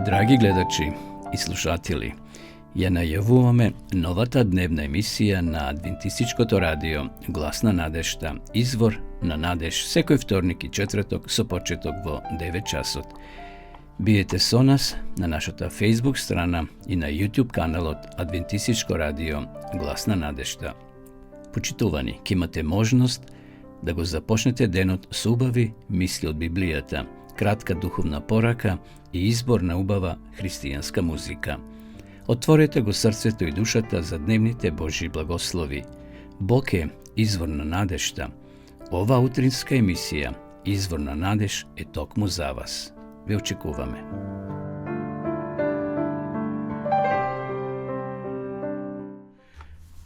Драги гледачи и слушатели, ја најавуваме новата дневна емисија на Адвентистичкото радио Глас на надежта, извор на надеж, секој вторник и четврток со почеток во 9 часот. Биете со нас на нашата Facebook страна и на YouTube каналот Адвентистичко радио Глас на надежта. Почитувани, ќе имате можност да го започнете денот со убави мисли од Библијата, кратка духовна порака и избор на убава христијанска музика. Отворете го срцето и душата за дневните Божји благослови. Бог е извор на надежта. Ова утринска емисија, Извор на надеж, е токму за вас. Ве очекуваме.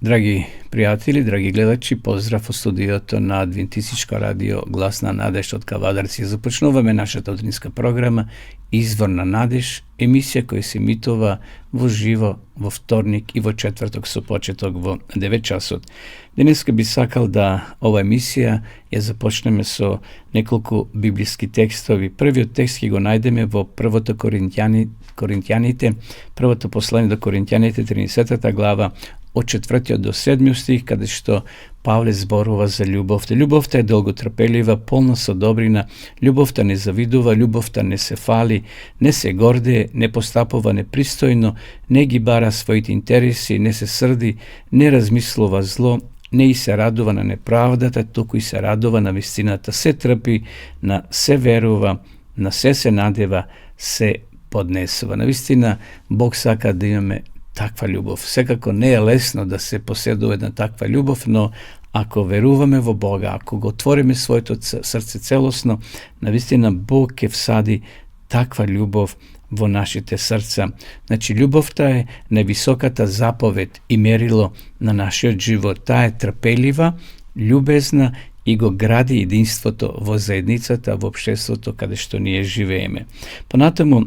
Драги пријатели, драги гледачи, поздрав во студиото на Адвентистичко радио Глас на надеж од Кавадарци. Започнуваме нашата утринска програма Извор на надеж, емисија која се емитува во живо во вторник и во четврток со почеток во 9 часот. Денеска би сакал да ова емисија ја започнеме со неколку библиски текстови. Првиот текст ќе го најдеме во првото Коринтјаните, првото послание до Коринтјаните, 13 глава, од 4 до 7 стих, каде што Павле зборува за љубовта. Љубовта е долготрпелива, полна со добрина, љубовта не завидува, љубовта не се фали, не се гордее, не постапува непристојно, не ги бара своите интереси, не се срди, не размислува зло, не и се радува на неправдата, туку и се радува на вистината, се трпи, на се верува, на се надева, се поднесува. Навистина, Бог сака да имаме таква љубов. Секако не е лесно да се поседува една таква љубов, но ако веруваме во Бога, ако го отвориме своето срце целосно, навистина Бог ќе всади таква љубов во нашите срца. Значи, љубовта е највисоката заповед и мерило на нашиот живот. Таа е трпелива, љубезна и го гради единството во заедницата, во општеството каде што ние живееме. Понатаму,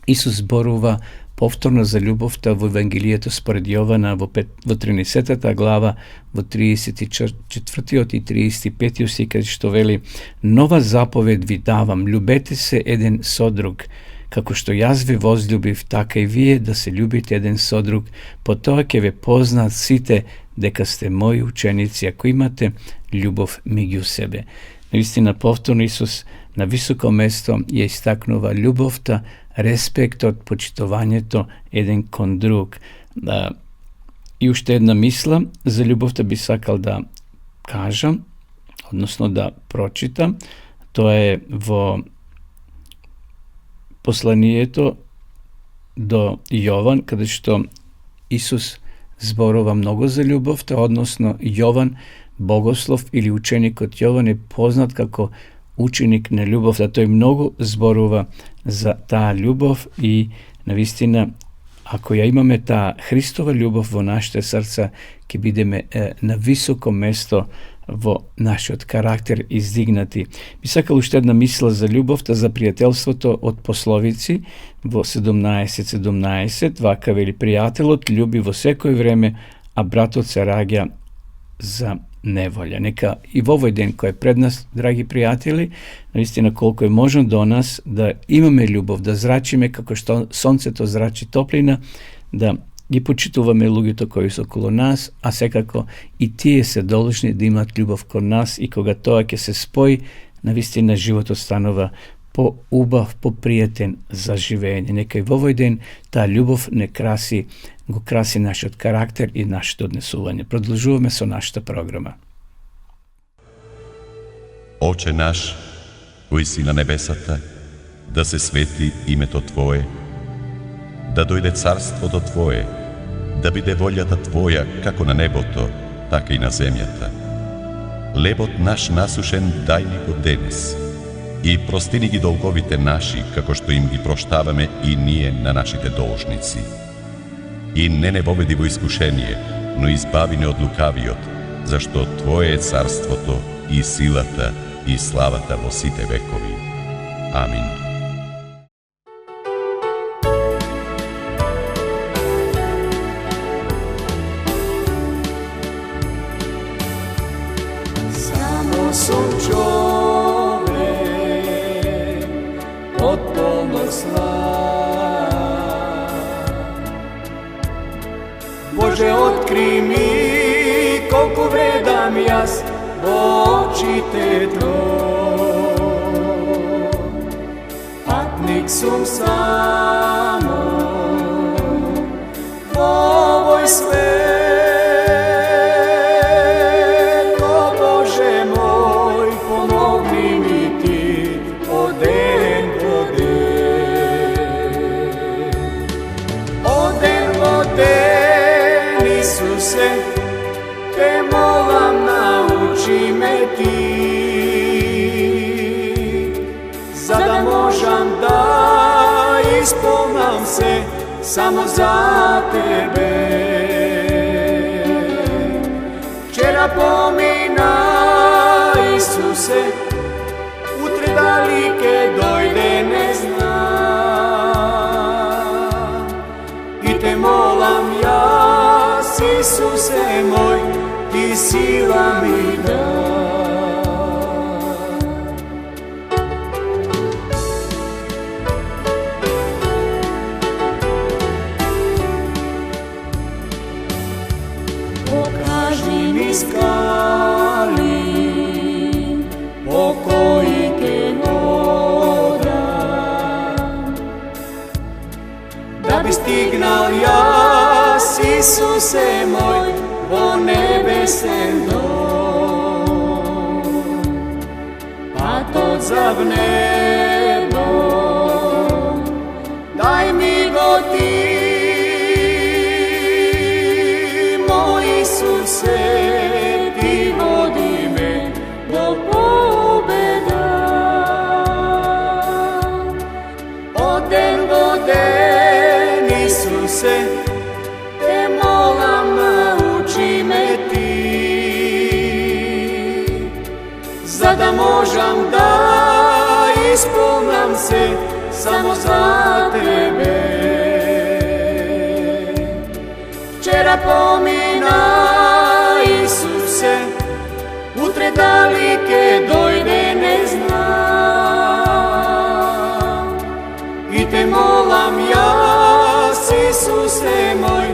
Исус зборува повторно за љубовта во Евангелието според Јована во 13 глава, во 34 и 35 стих, каде што вели: нова заповед ви давам, љубете се еден со друг. Како што јас ви возљубив, така и вие да се љубите еден со друг. По тоа ќе ве познаат сите дека сте мои ученици, ако имате љубов меѓу себе. Наистина, повторно Исус на високо место ја истакнува љубовта, респектот, почитувањето еден кон друг. И уште една мисла за љубовта би сакал да кажам, односно да прочитам. Тоа е во посланието до Јован, каде што Исус зборува многу за љубовта, односно Јован, богослов или ученикот Јован е познат како ученик на љубовта. Тој многу зборува за таа љубов и навистина, ако ја имаме таа Христова љубов во нашите срца, ќе бидеме на високо место во нашиот карактер издигнати. Би сакал уште една мисла за љубовта, за пријателството од Пословици во 17:17, вака вели: пријателот љуби во секој време, а братот се раѓа за неволја. Нека и во овој ден кој е пред нас, драги пријатели, наистина колку е можно до нас да имаме љубов, да зрачиме како што сонцето зрачи топлина, да ги почитуваме луѓето кои се околу нас, а секако и тие се должни да имат љубов кон нас, и кога тоа ќе се спои, навистина животот станува поубав, попријатен за живење. Нека и во овој ден таа љубов го краси нашиот карактер и нашето однесување. Продолжуваме со нашата програма. Оче наш, кој си на небесата, да се свети името Твое, да дојде царството Твое, да биде волјата Твоја како на небото, така и на земјата. Лебот наш насушен дај ни го денес, и прости ни ги долговите наши, како што им ги проштаваме и ние на нашите должници. И не воведи во искушение, но избави не од лукавиот, зашто Твое е царството и силата и славата во сите векови. Амин. Само сум човек, potpuno slav. Боже, откри ми колку вредам јас во очите Твои. Патник сум само во овој свет, о Боже мој, помогни ми Ти од ден во ден. Од ден во ден, Исусе, те молам, научи ме Ти, за да можам да исполнам се само за Тебе. Вчера помина, Исусе, утре дали ке дојде не знам. И те молам јас, Исусе мој, Ти сила ми дај. Покажи ми скали по кои ке одам, да би стигнал јас, Исусе мој, во небесен дом. Патот за в небо, дај ми го Ти, мој Исусе, Ти води ме до победа. Од ден во ден, Исусе, те молам, научи ме Ти, за да можам да исполнам се само за Тебе. Вчера помина, Исусе, утре дали ке дојде не знам. И те молам јас, Исусе мој,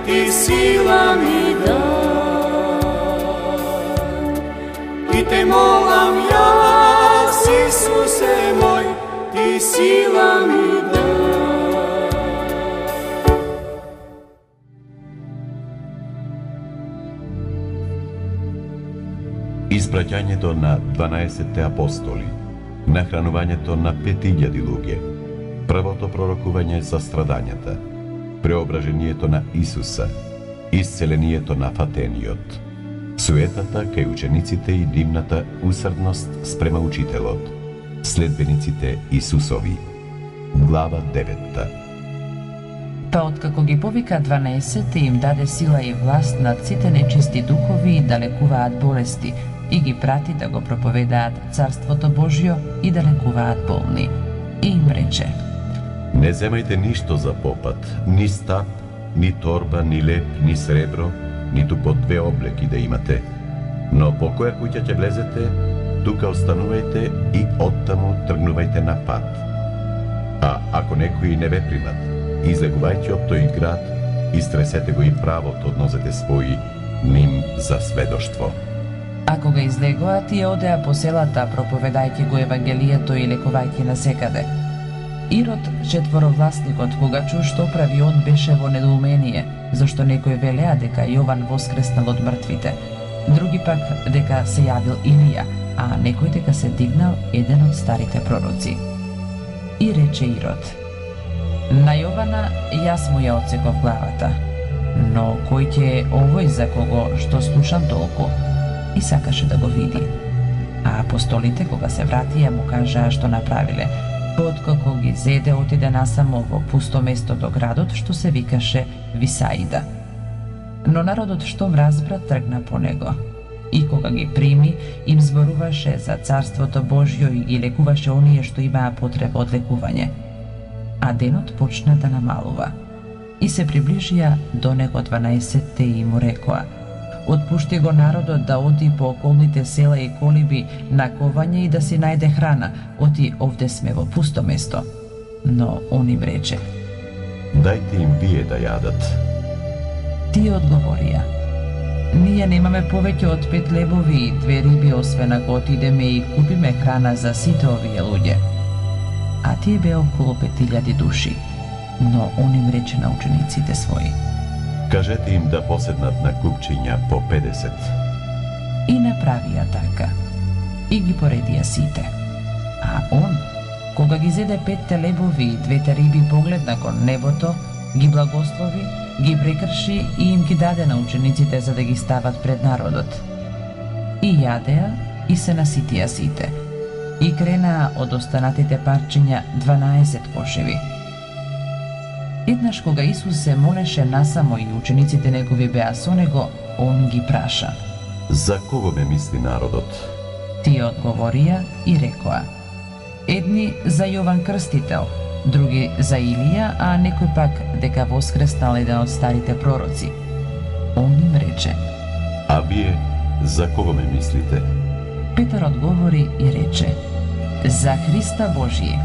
Ти сила ми дај. И те молам јас, Исусе мој, Ти сила ми дај. Испраќањето на 12 апостоли, нахранувањето на 5000 луѓе, првото пророкување за страдањата, преображението на Исуса, исцелението на фатениот, суетата кај учениците и дивната усрдност спрема учителот, следбениците Исусови. Глава 9. Па откако ги повика 12, им даде сила и власт над сите нечисти духови да лекуваат болести и ги прати да го проповедаат Царството Божјо и да лекуваат болни. И им рече: Не земајте ништо за попат, ни стап, ни торба, ни леп, ни сребро, ниту по 2 облеки да имате. Но по која куќа ќе влезете, тука останувајте и оттаму тргнувајте на пат. А ако некои не ве примат, излегувајте од тој град, истресете го и правото од нозете своји ним за сведоштво. А кога излегоа, тие одеа по селата, проповедајќи го Евангелието и лекувајќи насекаде. Ирод, четворовласникот, кога чу што прави он, беше во недоумение, зашто некои велеа дека Јован воскреснал од мртвите, други пак дека се јавил Илија, а некој дека се дигнал еден од старите пророци. И рече Ирод: На Јована јас му ја отсеков главата, но кој ќе е овој за кого што слушам толку? И сакаше да го види. А апостолите, кога се вратија, му кажаа што направиле. Откако ги зеде, отиде насамо во пусто место до градот, што се викаше Висаида. Но народот штом разбра, тргна по него. И кога ги прими, им зборуваше за Царството Божјо и ги лекуваше оние што имаа потреба од лекување. А денот почна да намалува. И се приближија до него 12 и му рекоа: Отпушти го народот да оди по околните села и колиби на ковање и да си најде храна, оти овде сме во пусто место. Но он им рече: Дајте им вие да јадат. Тие одговорија: ние немаме повеќе од 5 лебови и 2 риби, освен ако отидеме и купиме храна за сите овие луѓе. А тие беа околу 5000 души. Но он им рече на учениците своји: Кажете им да поседнат на купчиња по 50. И направија така. И ги поредија сите. А он, кога ги зеде 5 лебови и 2 риби, погледна кон небото, ги благослови, ги прекрши и им ги даде на учениците за да ги стават пред народот. И јадеа и се наситија сите. И кренаа од останатите парчиња 12 кошеви. Еднаш кога Исус се молеше насамо и учениците негови беа со него, он ги праша: За кого ме мисли народот? Тие одговорија и рекоа: едни за Јован Крстител, други за Илија, а некој пак дека воскреснал еден од старите пророци. Он им рече: А вие за кого ме мислите? Петар одговори и рече: за Христа Божие.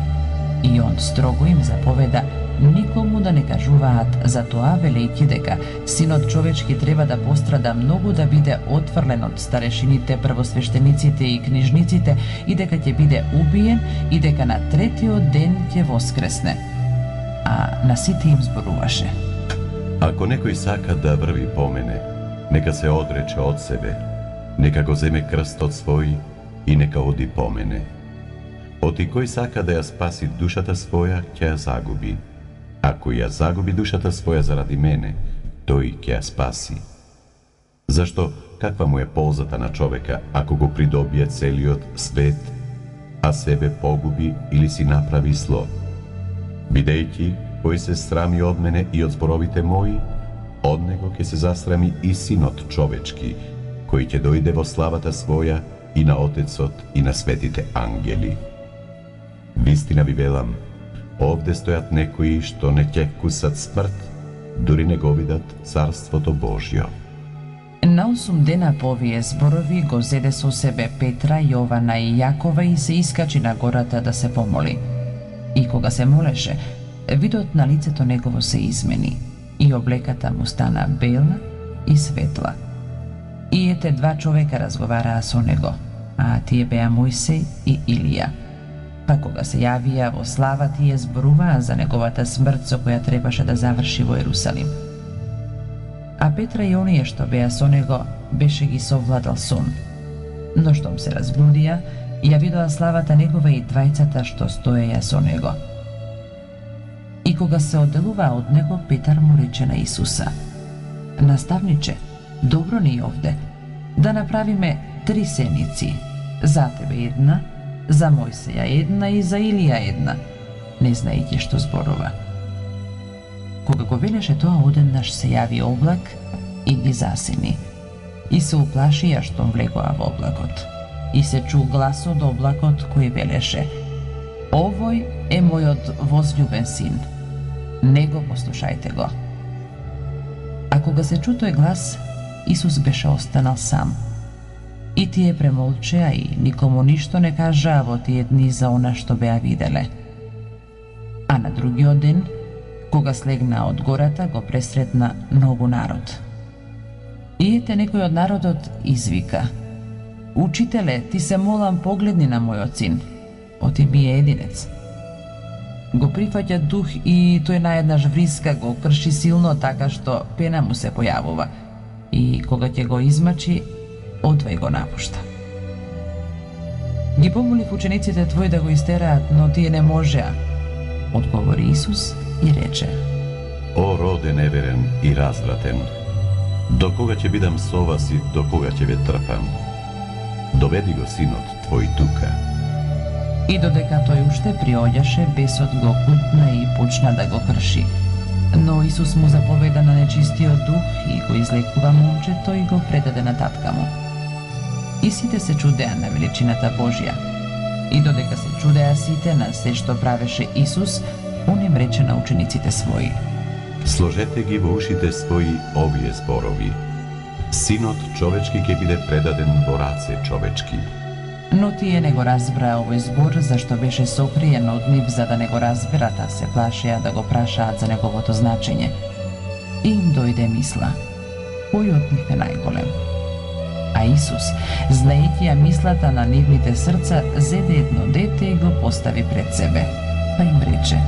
И он строго им заповеда никому да не кажуваат за тоа, велејќи дека Синот човечки треба да пострада многу, да биде отфрлен од старешините, првосвештениците и книжниците, и дека ќе биде убиен, и дека на 3-тиот ден ќе воскресне. А на сите им зборуваше: Ако некој сака да врви по мене, нека се одрече од себе, нека го земе крстот свој и нека оди по мене. Оти кој сака да ја спаси душата своја, ќе ја загуби. Ако ја загуби душата своја заради мене, тој ќе ја спаси. Зашто каква му е ползата на човека ако го придобие целиот свет, а себе погуби или си направи зло? Бидејќи кој се срами од мене и од зборовите мои, од него ќе се засрами и Синот човечки, кој ќе дојде во славата своја и на Отецот и на светите ангели. Вистина ви велам, овде стојат некои што не ќе вкусат смрт, дури не го видат Царството Божјо. На 8 дена по овие зборови го зеде со себе Петра, Јована и Јакова и се искачи на гората да се помоли. И кога се молеше, видот на лицето негово се измени и облеката му стана бела и светла. И ете 2 човека разговараа со него, а тие беа Мојсей и Илија. Па кога се јавија во слава, тие зборуваа за неговата смрт со која требаше да заврши во Ерусалим. А Петра и оние што беа со него беше ги совладал сон. Но штом се разбудија, ја видоа славата негова и двајцата што стоеја со него. И кога се одделуваа од него, Петар му рече на Исуса: Наставниче, добро ни е овде, да направиме 3 сеници, за тебе една, за Мојсеја една и за Илија една, не знаејќи што зборува. Кога го велеше тоа, одеднаш се јави облак и ги засени. И се уплашија што влегоа во облакот. И се чу глас од облакот кој велеше: Овој е мојот возљубен син, него послушајте го. А кога се чу тој глас, Исус беше останал сам. И тие премолчеа и никому ништо не кажаа во тие дни за она што беа виделе. А на другиот ден, кога слегна од гората, го пресретна многу народ. И ете некој од народот извика: Учителе, ти се молам, погледни на мојот син, оти ми е единец. Го прифаќа дух и тој наеднаш вриска, го крши силно така што пена му се појавува. И кога ќе го измачи, одвај го напушта. Ги помолив учениците твои да го истераат, но тие не можеа. Одговори Исус и рече: О роде неверен и развратен, до кога ќе бидам со вас и до кога ќе ве трпам? Доведи го синот твој тука. И додека тој уште приоѓаше, бесот го кутна и почна да го крши. Но Исус му заповеда на нечистиот дух и го излекува момчето и го предаде на татка му. И сите се чудеа на величината Божја. И додека се чудеа сите на се што правеше Исус, он им рече на учениците своји: Сложете ги во ушите своји овие зборови. Синот човечки ќе биде предаден во раце човечки. Но тие не го разбраа овој збор, зашто беше сокриен од нив, за да не го разберат, а се плашеа да го прашаат за неговото значење. И им дојде мисла: кој од нив е најголем? А Исус, знаејќи ја мислата на нивните срца, зеде едно дете и го постави пред себе, па им рече: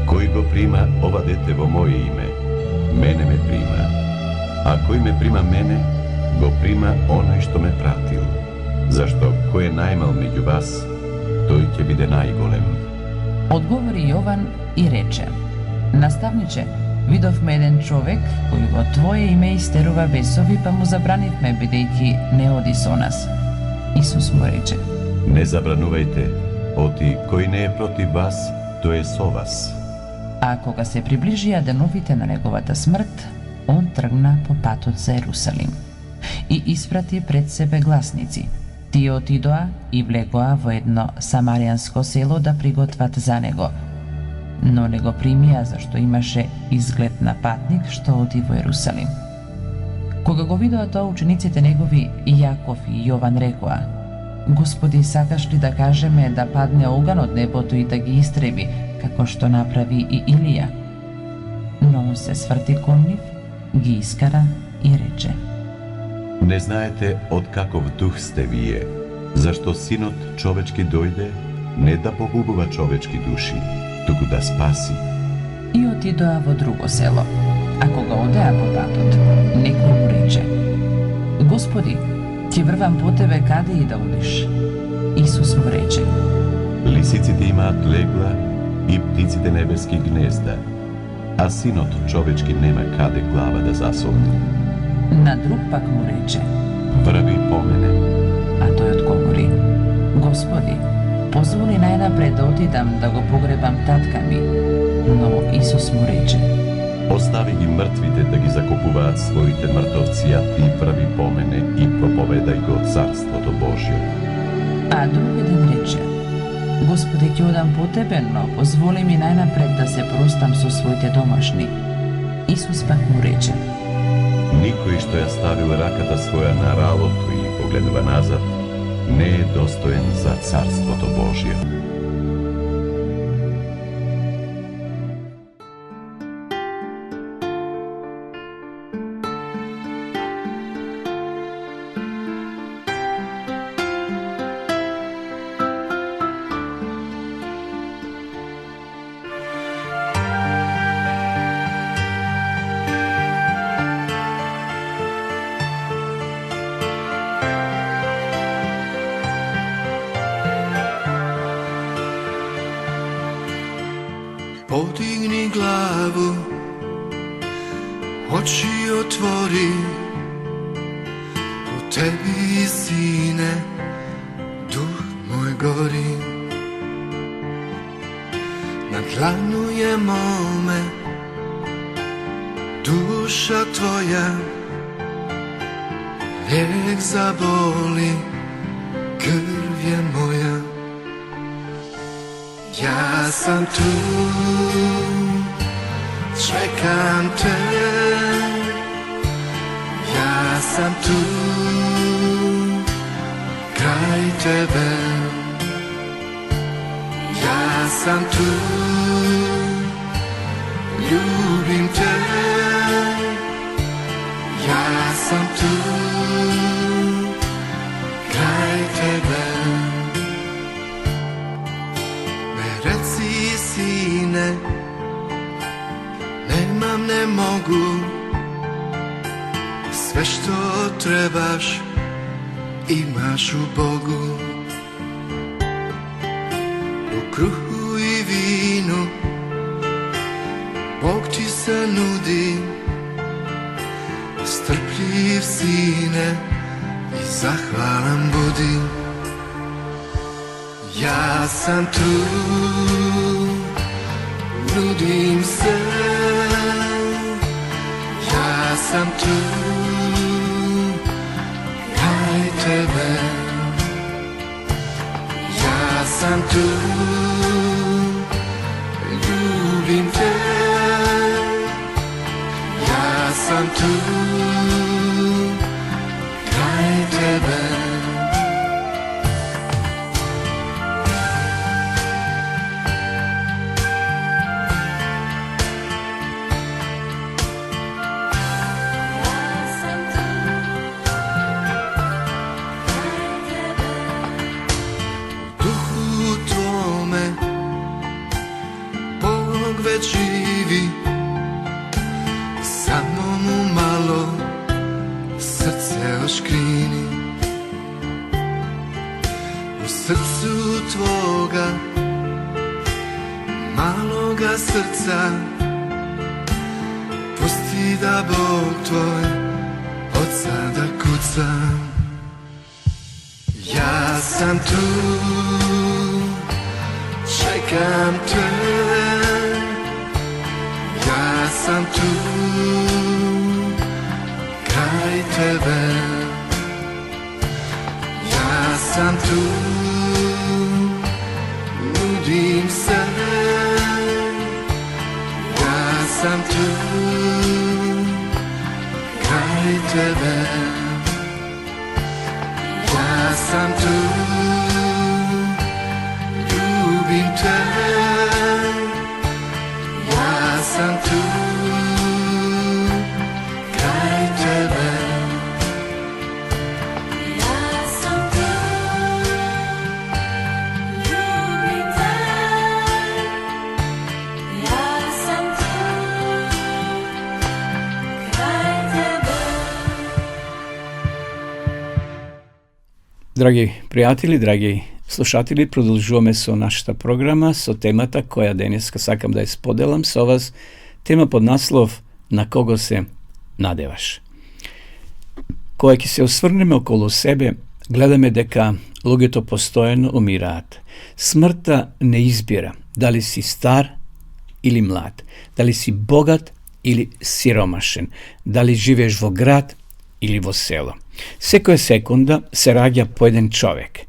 Кој го прима ова дете во моје име, мене ме прима. А кој ме прима мене, го прима оној што ме пратил. Зашто кој е најмал меѓу вас, тој ќе биде најголем. Одговори Јован и рече: Наставниче, видовме еден човек кој во Твое име истерува бесови, па му забранивме, бидејќи не оди со нас. Исус му рече: Не забранувајте, оти кој не е против вас, тој е со вас. А кога се приближија деновите на неговата смрт, он тргна по патот за Ерусалим и испрати пред себе гласници. Тие отидоа и влегоа во едно самаријанско село да приготват за него, но не го примија, зашто имаше изглед на патник што оди во Ерусалим. Кога го видоа тоа, учениците негови Јаков и Јован рекоа: Господи, сакаш ли да кажеме да падне оган од небото и да ги истреби, како што направи и Илија? Но он се сврти кон нив, ги искара и рече: Не знаете од каков дух сте вие, зашто Синот човечки дојде не да погубува човечки души, туку да спаси. И отидоа во друго село. А кога одеа по патот, некој му рече: Господи, ќе врвам по тебе каде и да одиш? Исус му рече: Лисиците имаат легла и птиците небески гнезда, а Синот човечки нема каде глава да засолни. На друг пак му рече: Врви по мене. А тој одговори: Господи, позволи најнапред да отидам да го погребам татка ми. Но Исус му рече: Остави ги мртвите да ги закопуваат своите мртовци, а ти врви по мене и проповедај го Царството Божјо. А друг еден рече: Господи, ќе одам по тебе, но позволи ми најнапред да се простам со своите домашни. Исус пак му рече: Никој што ја ставил раката своја на ралото и погледува назад, не е достоен за Царството Божјо. Podigni glavu, oči otvori, u tebi, Sine, duh moj gori. Na dlanu je mome, duša tvoja, lijek zaboli, krv je moja. Ja sam tu, čekam te. Ja sam tu, kraj tebe. Ja sam tu, ljubim te. Ja sam tu, kraj tebe. Reci, Sine, nemam, ne mogu, sve što trebaš imaš u Bogu. U kruhu i vinu Bog ti se nudi, strpljiv, Sine, i zahvalan budi. Ja sam tu, nudim se. Ja sam tu, kraj tebe. Ja sam tu, ljubim te. Ja sam tu, kraj tebe. свет живи, само му мало срце ошкрини. У срцу твога, малога срца, пусти да Бог твой од сада куца. Јас сам ту, чекам те. Јас сам ту, крај тебе. Јас сам ту, нудим се. Јас сам ту, крај тебе. Јас сам ту, љубим те. Јас сам ту, крај тебе. Јас сам ту, љубим те. Јас сам ту, крај тебе. Драги пријатели, драги слушатели, продолжуваме со нашата програма, со темата која денеска сакам да ја споделам со вас, тема под наслов "На кого се надеваш". Кога ќе се осврнеме околу себе, гледаме дека луѓето постојано умираат. Смртта не избира дали си стар или млад, дали си богат или сиромашен, дали живееш во град или во село. Секоја секунда се раѓа по еден човек,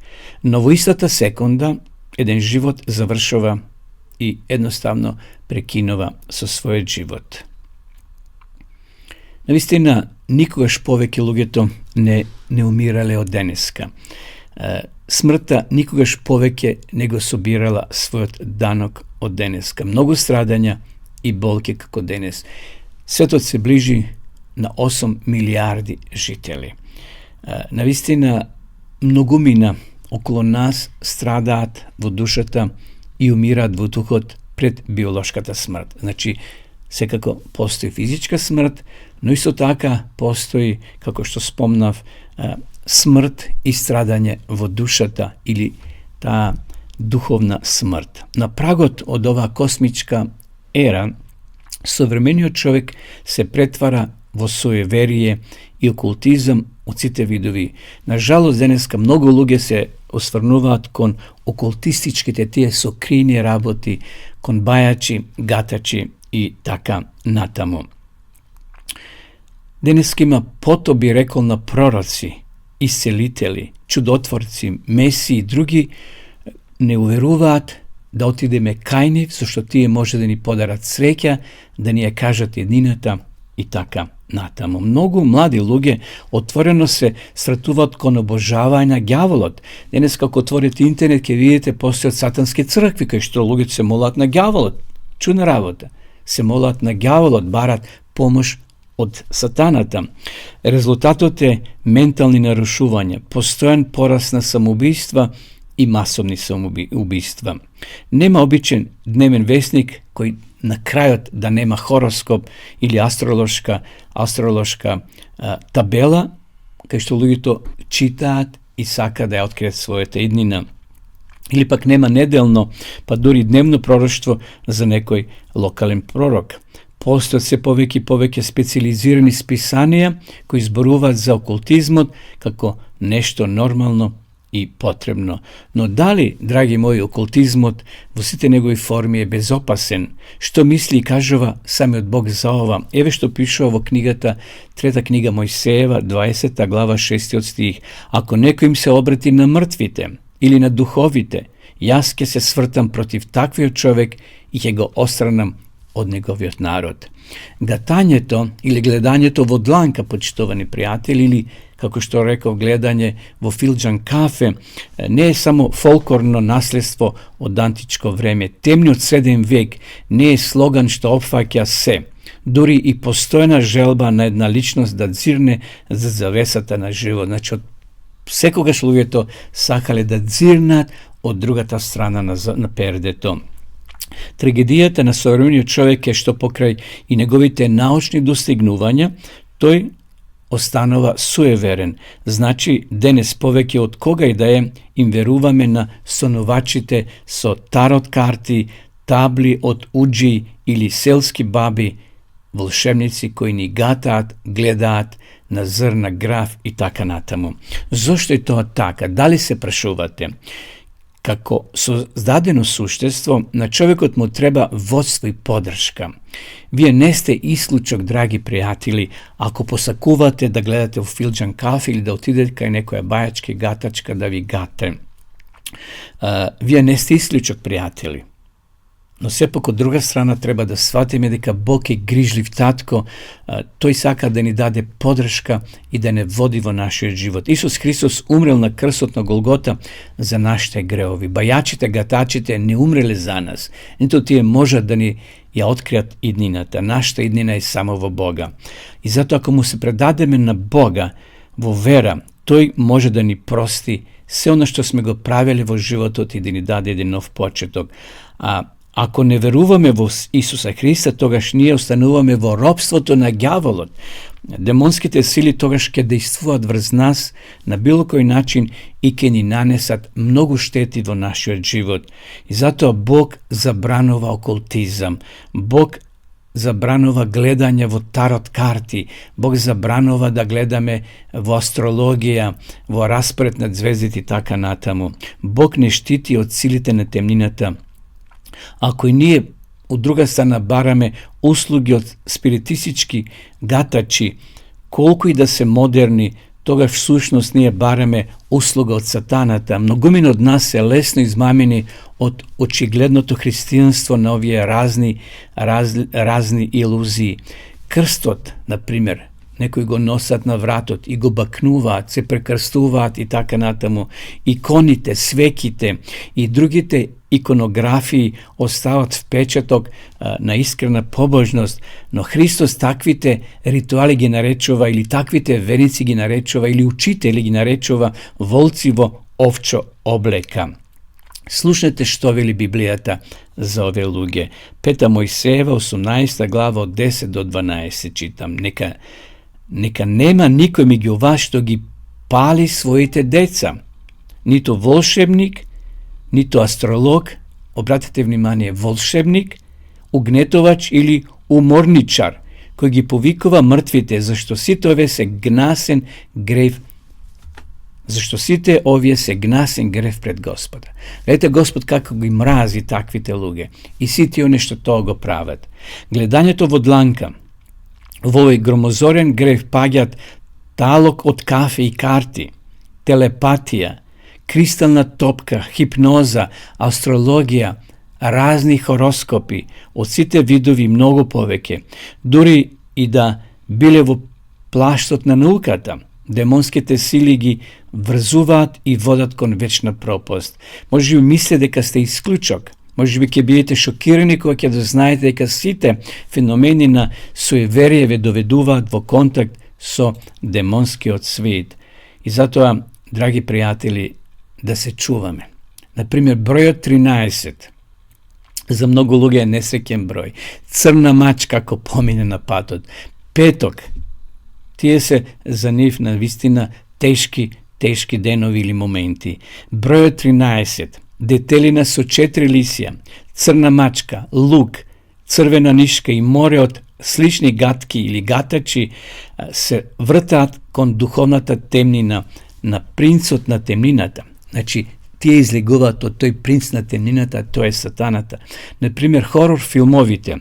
но во истата секунда еден живот завршува и едноставно прекинува со својот живот. Навистина, никогаш повеќе луѓето не умирале од денеска. Смртта никогаш повеќе не го собирала својот данок од денеска. Многу страдања и болки како денес. Светот се ближи на 8 милиарди жители. Навистина, многумина околу нас страдаат во душата и умираат во духот пред биолошката смрт. Значи, секако постои физичка смрт, но исто така постои, како што спомнав, смрт и страдање во душата или таа духовна смрт. На прагот од оваа космичка ера, современиот човек се претвара во суеверие и окултизам од сите видови. На жалост, денеска многу луѓе се осврнуваат кон окултистичките тие сокрини работи, кон бајачи, гатачи и така натаму. Денеска има потоп, би рекол, на пророци, исцелители, чудотворци, меси и други не уверуваат да отидеме кај нив, зашто тие може да ни подарат среќа, да ни ја кажат еднината и така натаму. Многу млади луѓе отворено се сретуваат кон обожавање на ѓаволот. Денес, како отворите интернет, ќе видите постојат сатански цркви, кај што луѓето се молат на ѓаволот. Чудна работа. Се молат на ѓаволот, барат помош од сатаната. Резултатот е ментални нарушувања, постојан пораст на самоубиства и масовни самоубиства. Нема обичен дневен весник кој на крајот да нема хороскоп или астролошка табела, кај што луѓето читаат и сака да ја откријат својата иднина. Или пак нема неделно, па дури дневно пророштво за некој локален пророк. Постојат се повеќе специализирани списанија кои зборуваат за окултизмот како нешто нормално и потребно. Но дали, драги мои, окултизмот во сите негови форми е безопасен? Што мисли и кажува самиот Бог за ова? Еве што пишува во книгата, 3 книга Мојсеева, 20 глава 6 стих. Ако некој им се обрати на мртвите или на духовите, јас ќе се свртам против таквиот човек и ќе го остранам од неговиот народ. Гатањето или гледањето во дланка, почитувани пријатели, или, како што реков, гледање во филџан кафе, не е само фолклорно наследство од античко време. Темниот среден век не е слоган што опфаќа се. Дури и постојна желба на една личност да дзирне за завесата на живот. Значи, од секогаш луѓето сакале да дзирнат од другата страна на пердето. Трагедијата на современиот човек е што покрај и неговите научни достигнувања, тој останува суеверен. Значи, денес повеќе од кога и да е, им веруваме на сонувачите со тарот карти, табли од уџи или селски баби, волшебници кои ни гатаат, гледаат на зрна, граф и така натаму. Зошто е тоа така? Дали се прашувате? Како создадено суштество, на човекот му треба водство и поддршка. Вие не сте исклучок, драги пријатели, ако посакувате да гледате у филџан кафе или да отидете кај некоја бајачка и гатачка да ви гате. Вие не сте исклучок, пријатели. Но сепак од друга страна треба да сватиме дека Бог е грижлив татко, тој сака да ни даде поддршка и да не води во нашиот живот. Исус Христос умрел на крстот на Голгота за нашите греови. Бајачите, гатачите не умреле за нас, ниту тие можат да ни ја откријат иднината. Нашата иднина е само во Бога. И затоа ако му се предадеме на Бога во вера, тој може да ни прости се оно што сме го правили во животот и да ни даде еден нов почеток. Ако не веруваме во Исуса Христа, тогаш ние остануваме во робството на ѓаволот. Демонските сили тогаш ќе действуваат врз нас на било кој начин и ќе ни нанесат многу штети во нашиот живот. И затоа Бог забранува окултизам. Бог забранува гледање во тарот карти. Бог забранува да гледаме во астрологија, во распоред на звездите и така натаму. Бог не штити од силите на темнината. Ако и ние од друга страна бараме услуги од спиритистички гатачи, колку и да се модерни, тогаш всушност ние бараме услуга од сатаната. Многумина од нас се лесно измамени од очигледното христијанство на овие разни илузии. Крстот, например, некои го носат на вратот и го бакнуваат, се прекрстуваат и така натаму. Иконите, свеките и другите иконографии остават впечаток на искрена побожност, но Христос таквите ритуали ги наречува или таквите верници ги наречува или учители ги наречува волци во овчо облека. Слушнете што вели Библијата за овие луѓе. 5 Мојсеева, 18 глава од 10 до 12 читам. Нека нема никој меѓу вас што ги пали своите деца, ниту волшебник, ниту астролог, обратете внимание, волшебник, угнетовач или уморничар, кој ги повикува мртвите, зашто сите овие се гнасен грев пред Господа. Гледате Господ како ги мрази таквите луѓе и сите оние што тоа го прават. Гледањето во дланка, во овој громозорен грев паѓаат талок од кафе и карти, телепатија, кристална топка, хипноза, астрологија, разни хороскопи, од сите видови многу повеќе. Дури и да биле во плаштот на науката, демонските сили ги врзуваат и водат кон вечна пропаст. Може би мислите дека сте исклучок, може би ќе бидете шокирани кога ќе дознаете дека сите феномени на суеверие ве доведуваат во контакт со демонскиот свет. И затоа, драги пријатели, да се чуваме. Например, бројот 13. За многу луѓе е несреќен број. Црна мачка ако помине на патот. Петок. Тие се за нив на вистина тешки денови или моменти. Бројот 13. Детелина со 4 лисија, црна мачка, лук, црвена нишка и море од слични гатки или гатачи се вртаат кон духовната темнина на принцот на темнината. Значи, тие излегуваат од тој принц на темнината, тоа е сатаната. Например, хорор филмовите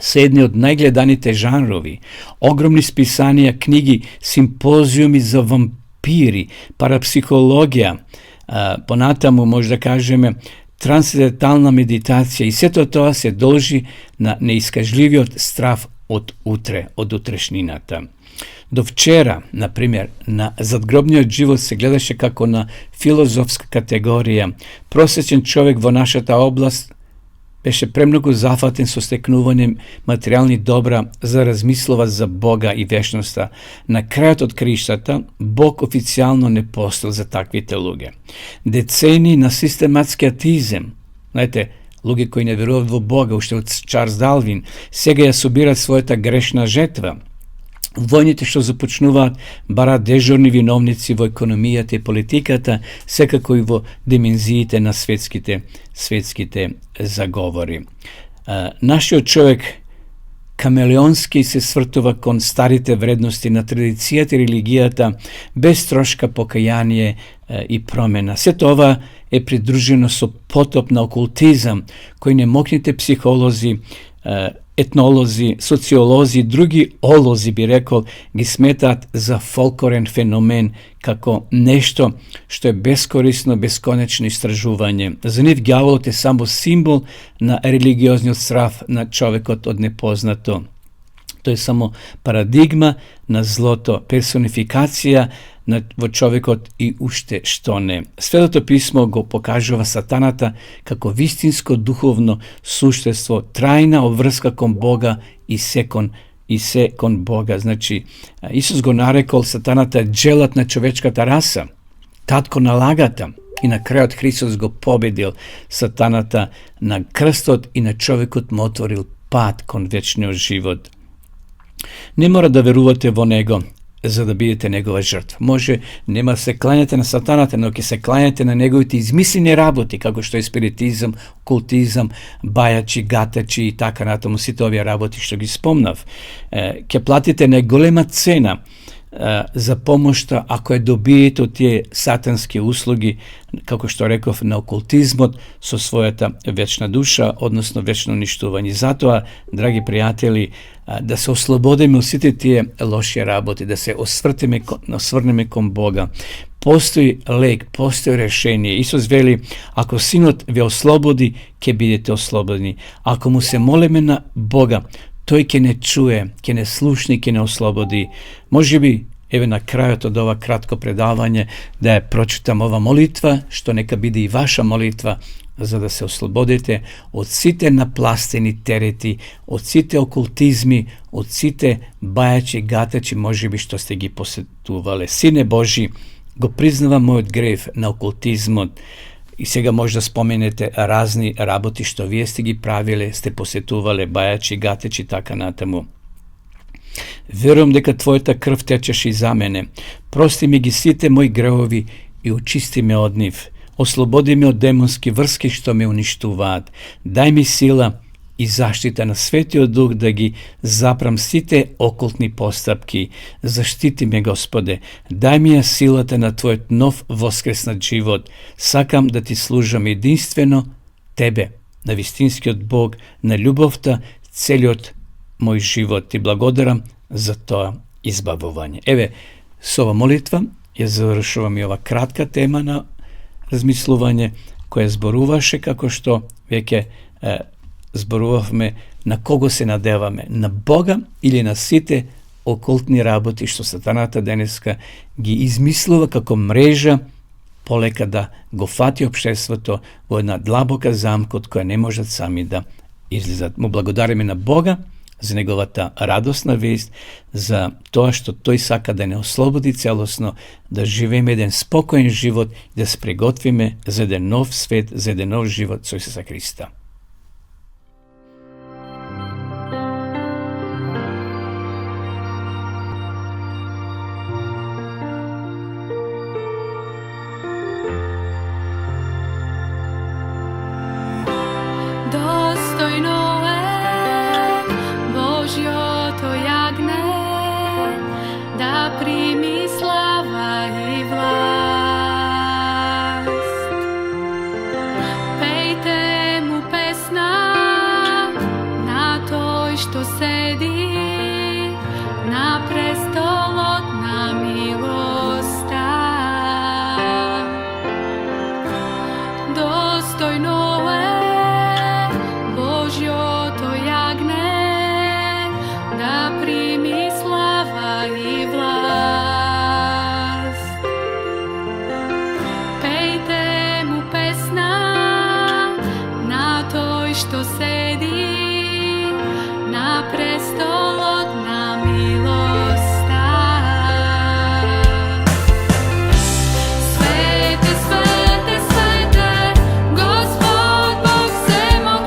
се едни од најгледаните жанрови. Огромни списанија, книги, симпозиуми за вампири, парапсихологија, понатаму може да кажеме трансцендентална медитација и сето тоа се должи на неискажливиот страв од утре, од утрешнината. До вчера, например, на задгробниот живот се гледаше како на филозофска категорија. Просечен човек во нашата област беше премногу зафатен со стекнување материјални добра за размислува за Бога и вечноста. На крајот од криштата, Бог официјално не постоел за таквите луѓе. Децени на систематски атеизм, знаете, луѓе кои не веруваат во Бога, уште од Чарлс Дарвин, сега ја собираат својата грешна жетва. Војните што започнуваат бараат дежурни виновници во економијата и политиката, секако и во димензиите на светските заговори. Нашиот човек камелеонски се свртува кон старите вредности на традицијата и религијата, без трошка покаяние и промена. Сето ова е придружено со потоп на окултизам, кој немокните психолози, етнолози, социолози и други олози, би рекол, ги сметаат за фолклорен феномен, како нешто што е бескорисно, бесконечно истражување. За нив ѓаволот е само символ на религиозниот страв на човекот од непознато. Тој е само парадигма на злото, персонификација во човекот и уште што не. Светото писмо го покажува сатаната како вистинско духовно суштество, трајна обврска кон Бога и се кон Бога. Значи, Исус го нарекол сатаната джелат на човечката раса, татко на лагата, и на крајот Христос го победил сатаната на крстот и на човекот му отворил пат кон вечниот живот. Не мора да верувате во него за да бидете негова жртва. Може, нема се кланяте на сатаната, но ќе се кланяте на неговите измислени работи, како што е спиритизам, култизам, бајачи, гатачи и така натаму, сите овие работи што ги спомнав. Ќе платите најголема цена за помошта ако добиете од тие сатански услуги, како што реков, на окултизмот со својата вечна душа, односно вечно уништување. Затоа, драги пријатели, да се ослободиме од сите тие лоши работи, да се осврнеме кон Бога. Постои лек, постои решение. Исус вели, ако Синот ве ослободи, ќе бидете ослободени. Ако му се молиме на Бога, тој ќе не чуе, ќе не слушни, ќе не ослободи. Може би, еве на крајот од ова кратко предавање, да ја прочитам ова молитва, што нека биде и ваша молитва, за да се ослободите од сите напластени терети, од сите окултизми, од сите бајачи, гатачи, може би што сте ги посетувале. Сине Божи, го признавам мојот грев на окултизмот, и сега може да споменете разни работи што вие сте ги правиле, сте посетувале, бајачи, гатачи, така натаму. Верувам дека Твојата крв течеше и за мене. Прости ми ги сите мои гревови и очисти ме од нив. Ослободи ме од демонски врски што ме уништуваат. Дај ми сила и заштита на Светиот Дух да ги запрам сите окултни постапки. Заштити ме, Господе. Дај ми ја силата на Твојот нов воскреснат живот. Сакам да Ти служам единствено Тебе, на вистинскиот Бог, на љубовта, целиот мој живот. Ти благодарам за тоа избавување. Еве, со ова молитва ја завршувам и ова кратка тема на размислување, која зборуваше како што веќе зборувавме на кого се надеваме, на Бога или на сите окултни работи што сатаната денеска ги измислува како мрежа, полека да го фати општеството во една длабока замка од која не можат сами да излизат. Му благодариме на Бога за неговата радосна вест, за тоа што тој сака да не ослободи целосно, да живееме еден спокоен живот и да се приготвиме за еден нов свет, за еден нов живот со Исуса Христа. Достојно да прими слава и власт. Пејте му песна на тој што седи на престолот на милоста. Достојно е Божјото јагне да прими слава и власт. Пејте му песна на тој што седи на престолот на милоста. Свете, свете, свете, Господ Бог всемогутен,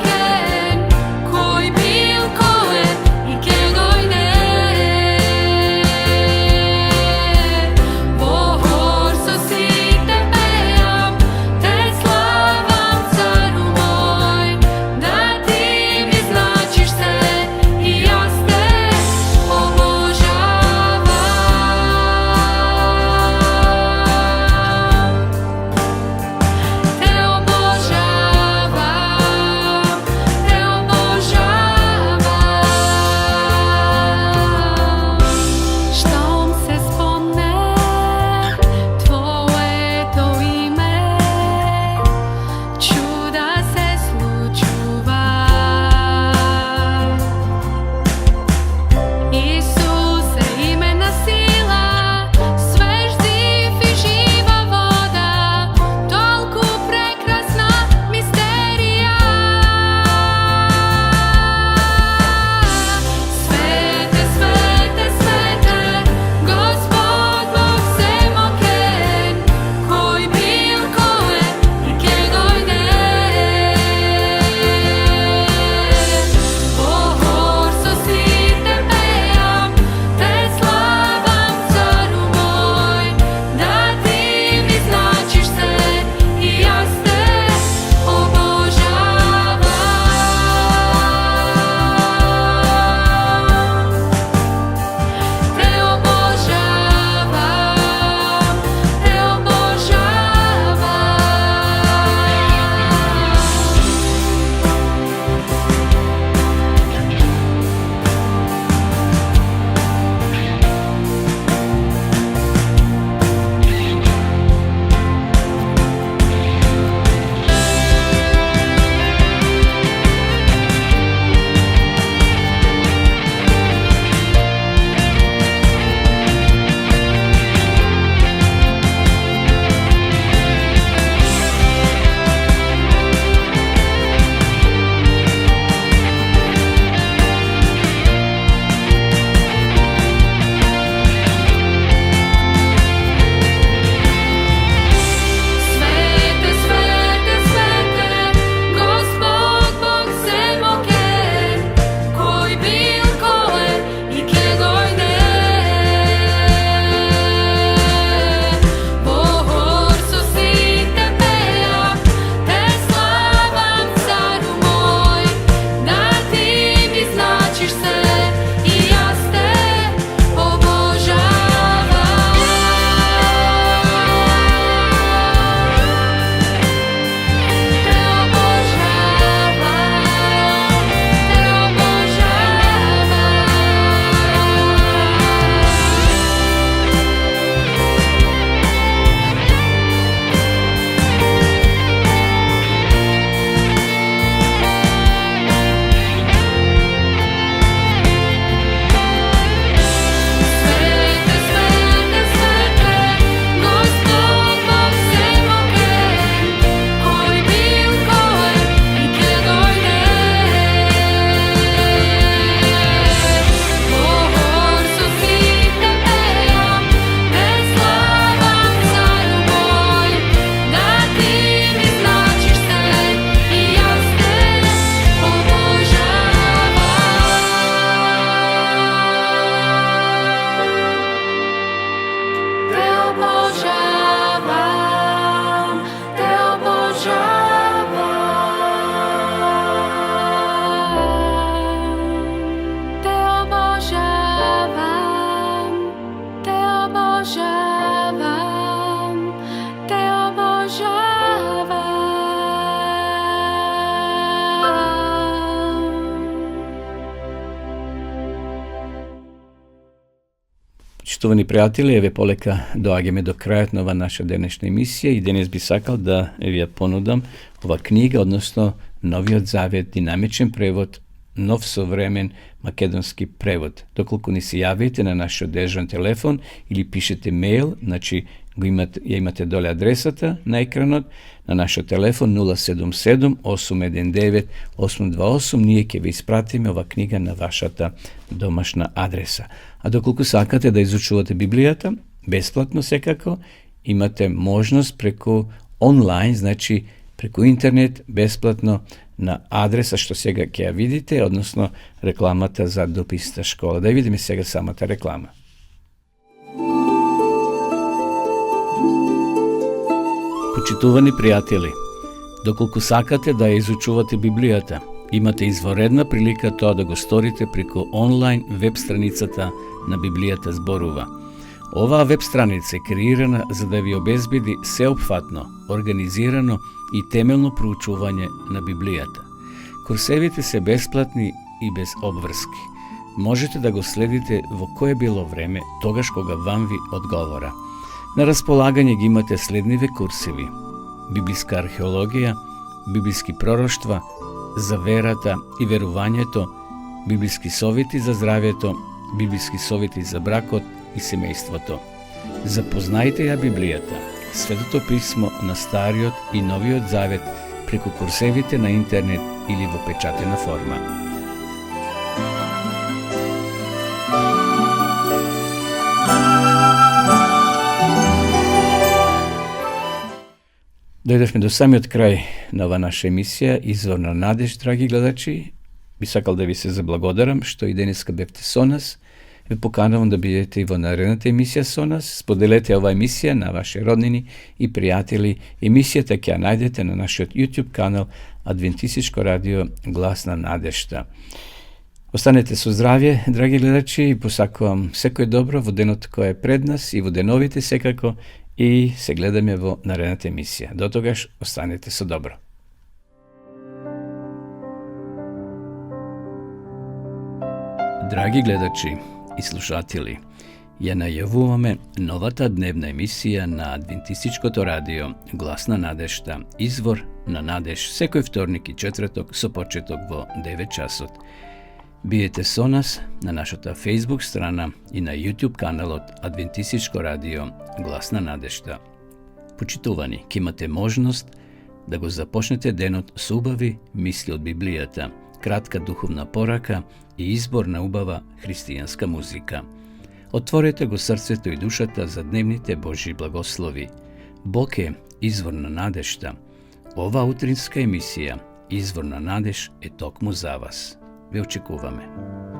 Почитувани пријатели, еве полека доаѓаме до крајот на ова наша денешна емисија и денес би сакал да ви ја понудам ова книга, односно Новиот Завет, динамичен превод, нов современ македонски превод. Доколку ни се јавите на нашиот дежурен телефон или пишете мејл, значи ја имате доле адресата на екранот, на нашиот телефон 077-819-828, ние ќе ви испратиме ова книга на вашата домашна адреса. А доколку сакате да изучувате Библијата, бесплатно секако, имате можност преку онлайн, значи преку интернет, бесплатно на адреса што сега ќе ја видите, односно рекламата за Дописната школа. Да видиме сега самата реклама. Почитувани пријатели, доколку сакате да ја изучувате Библијата, имате изворедна прилика тоа да го сторите преку онлайн веб страницата на Библијата зборува. Оваа веб страница е креирана за да ви обезбеди сеопфатно, организирано и темелно проучување на Библијата. Курсевите се бесплатни и без обврски. Можете да го следите во кое било време, тогаш кога вам ви одговора. На располагање ги имате следниве курсеви: библиска археологија, библиски пророштва, за верата и верувањето, библиски совети за здравјето, библиски совети за бракот и семејството. Запознајте ја Библијата, Светото писмо на Стариот и Новиот Завет преку курсевите на интернет или во печатена форма. Дојдовме до самиот крај на ова наша емисија Извор на надеж, драги гледачи. Би сакал да ви се заблагодарам што и денеска бевте со нас. Ве поканувам да бидете и во наредната емисија со нас. Споделете оваа емисија на ваши роднини и пријатели. Емисијата ќе ја најдете на нашиот YouTube канал Адвентистичко радио Глас на надежта. Останете со здравје, драги гледачи, и посакувам секој добро во денот кој е пред нас и во деновите секако, и се гледаме во наредната емисија. До тогаш, останете со добро. Драги гледачи и слушатели, ја најавуваме новата дневна емисија на Адвентистичкото радио Глас на надежта, Извор на надеж, секој вторник и четврток со почеток во 9 часот. Биете со нас на нашата Facebook страна и на YouTube каналот Адвентистичко радио Глас на надежта. Почитувани, ќе имате можност да го започнете денот со убави мисли од Библијата, кратка духовна порака и избор на убава христијанска музика. Отворете го срцето и душата за дневните Божји благослови. Бог е извор на надежта. Ова утринска емисија, Извор на надеж, е токму за вас. Ве очекуваме.